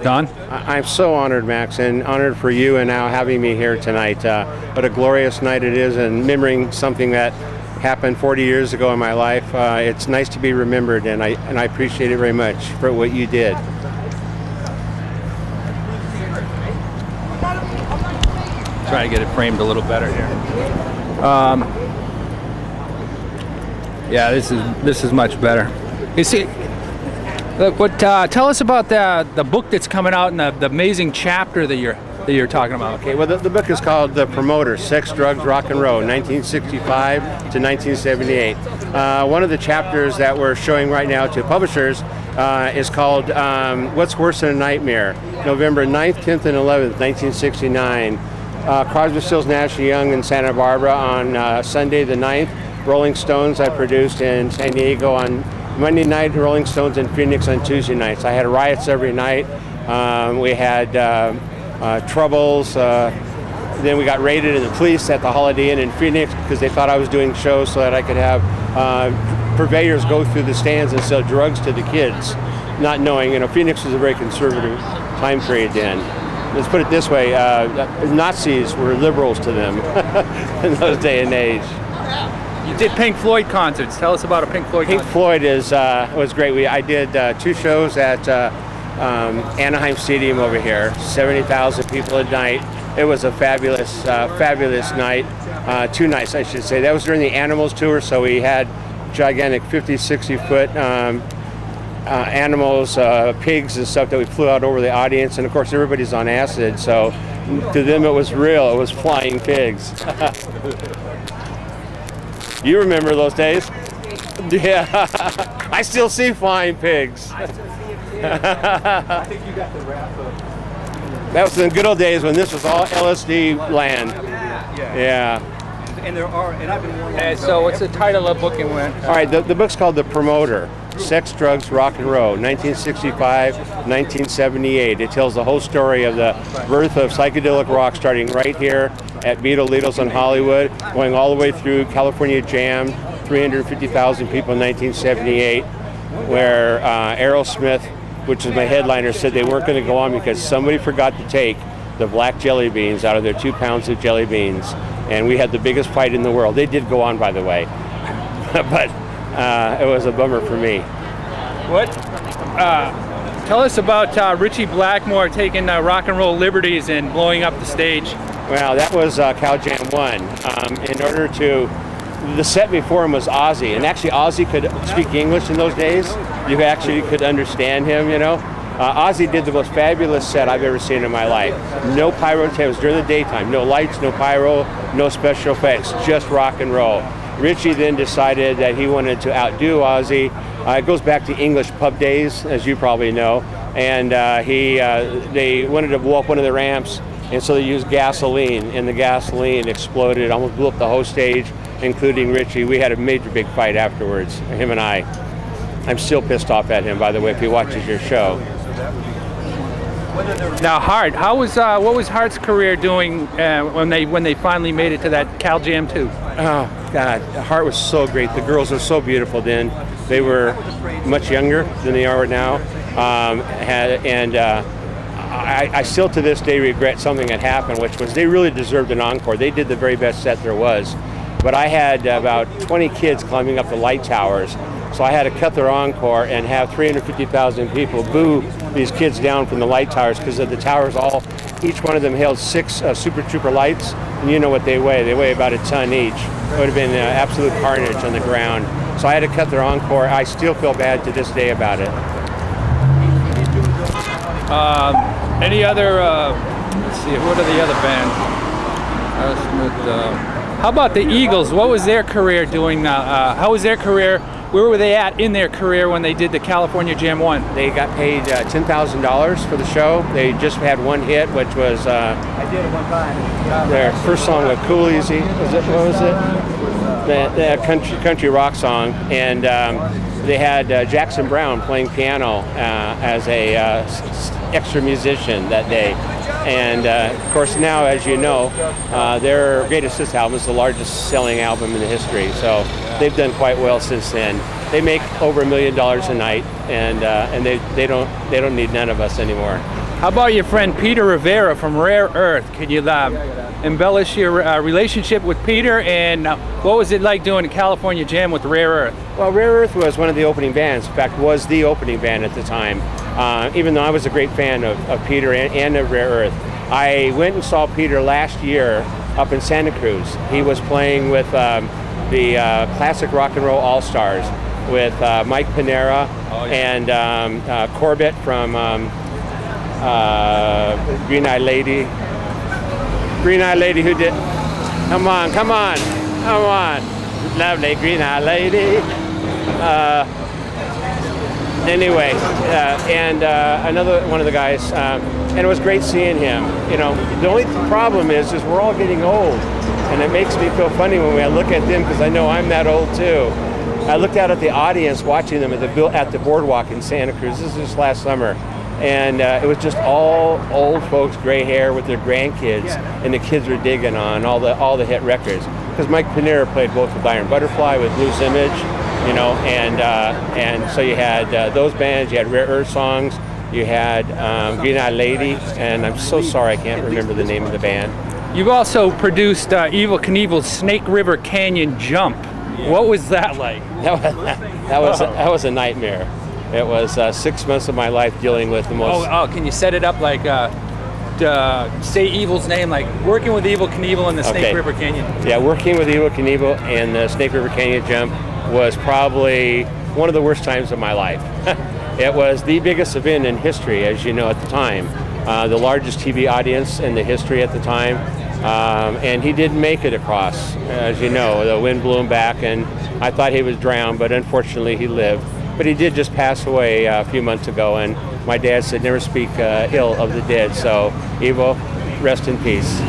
Don? I'm so honored, Max, and honored for you and now having me here tonight. What a glorious night it is, and remembering something that happened 40 years ago in my life. It's nice to be remembered, and I appreciate it very much for what you did. Try to get it framed a little better here. Yeah, this is much better. You see, look, tell us about the book that's coming out and the amazing chapter that you're talking about. Okay, well, the book is called The Promoter: Sex, Drugs, Rock and Roll, 1965 to 1978. One of the chapters that we're showing right now to publishers is called What's Worse Than a Nightmare, November 9th, 10th, and 11th, 1969. Crosby, Stills, Nash & Young in Santa Barbara on Sunday the 9th. Rolling Stones I produced in San Diego on Monday night, Rolling Stones in Phoenix on Tuesday nights. I had riots every night. We had troubles. Then we got raided in the police at the Holiday Inn in Phoenix because they thought I was doing shows so that I could have purveyors go through the stands and sell drugs to the kids, not knowing, Phoenix was a very conservative time period then. Let's put it this way, Nazis were liberals to them in those day and age. You did Pink Floyd concerts. Tell us about a Pink Floyd concert. Pink Floyd was great. I did 2 shows at Anaheim Stadium over here, 70,000 people a night. It was a fabulous night. 2 nights, I should say. That was during the Animals tour, so we had gigantic 50, 60-foot animals, pigs and stuff that we flew out over the audience. And of course, everybody's on acid, so to them it was real. It was flying pigs. You remember those days? Yeah, I still see flying pigs. I think you got the wrap up. That was in the good old days when this was all LSD land. Yeah. And I've been warning. So what's the title of the book and when? All right, the book's called The Promoter: Sex, Drugs, Rock and Roll, 1965, 1978. It tells the whole story of the birth of psychedelic rock, starting right here at Beatles in Hollywood, going all the way through California Jam, 350,000 people in 1978, where Aerosmith, which is my headliner, said they weren't going to go on because somebody forgot to take the black jelly beans out of their 2 pounds of jelly beans. And we had the biggest fight in the world. They did go on, by the way, but it was a bummer for me. What? Tell us about Richie Blackmore taking rock and roll liberties and blowing up the stage. Well, that was Cal Jam 1. The set before him was Ozzy, and actually Ozzy could speak English in those days. You actually could understand him, Ozzy did the most fabulous set I've ever seen in my life. No pyrotechnics, it was during the daytime. No lights, no pyro, no special effects, just rock and roll. Richie then decided that he wanted to outdo Ozzy. It goes back to English pub days, as you probably know. And they wanted to blow up one of the ramps, and so they used gasoline, and the gasoline exploded. It almost blew up the whole stage, including Richie. We had a major big fight afterwards, him and I. I'm still pissed off at him, by the way, if he watches your show. Now, Hart, what was Hart's career doing when they finally made it to that Cal Jam 2? Oh God, Hart was so great. The girls were so beautiful then. They were much younger than they are now, I still to this day regret something that happened, which was they really deserved an encore. They did the very best set there was, but I had about 20 kids climbing up the light towers. So I had to cut their encore and have 350,000 people boo these kids down from the light towers because the towers each one of them held 6 Super Trooper lights, and you know what they weigh. They weigh about a ton each. It would have been absolute carnage on the ground. So I had to cut their encore. I still feel bad to this day about it. Any other, let's see, what are the other bands? How about the Eagles? What was their career doing? How was their career? Where were they at in their career when they did the California Jam 1? They got paid $10,000 for the show. They just had one hit, which was I did it one time. Their first song with Cool Easy. What was it? The country rock song. And they had Jackson Browne playing piano as a extra musician that day. And of course now, as you know, their Greatest Hits album is the largest selling album in the history. So they've done quite well since then. they make over $1 million a night, and they don't need none of us anymore. How about your friend Peter Rivera from Rare Earth? Could you embellish your relationship with Peter, and what was it like doing a California Jam with Rare Earth? Well, Rare Earth was one of the opening bands. In fact, was the opening band at the time. Even though I was a great fan of Peter and of Rare Earth, I went and saw Peter last year up in Santa Cruz. He was playing with the Classic Rock and Roll All-Stars with Mike Panera and Corbett from Green Eye Lady. Green Eye Lady who did, come on, lovely Green Eye Lady. Anyway, and another one of the guys, and it was great seeing him. You know, the only problem is we're all getting old, and it makes me feel funny when I look at them because I know I'm that old too. I looked out at the audience watching them at the boardwalk in Santa Cruz. This is just last summer. And it was just all old folks, gray hair with their grandkids, and the kids were digging on all the hit records. Because Mike Panera played both with Iron Butterfly, with Loose Image, you know, and so you had those bands, you had Rare Earth songs, you had Green Eye Lady, and I'm so sorry I can't remember the name of the band. You've also produced Evel Knievel's Snake River Canyon Jump. What was that like? That was a nightmare. It was 6 months of my life dealing with the most. Oh, can you set it up like say Evel's name, like working with Evel Knievel in the Snake River Canyon? Yeah, working with Evel Knievel and the Snake River Canyon Jump was probably one of the worst times of my life. It was the biggest event in history, as you know, at the time. The largest TV audience in the history at the time. And he didn't make it across, as you know. The wind blew him back, and I thought he was drowned, but unfortunately he lived. But he did just pass away a few months ago, and my dad said never speak ill of the dead. So, Evel, rest in peace.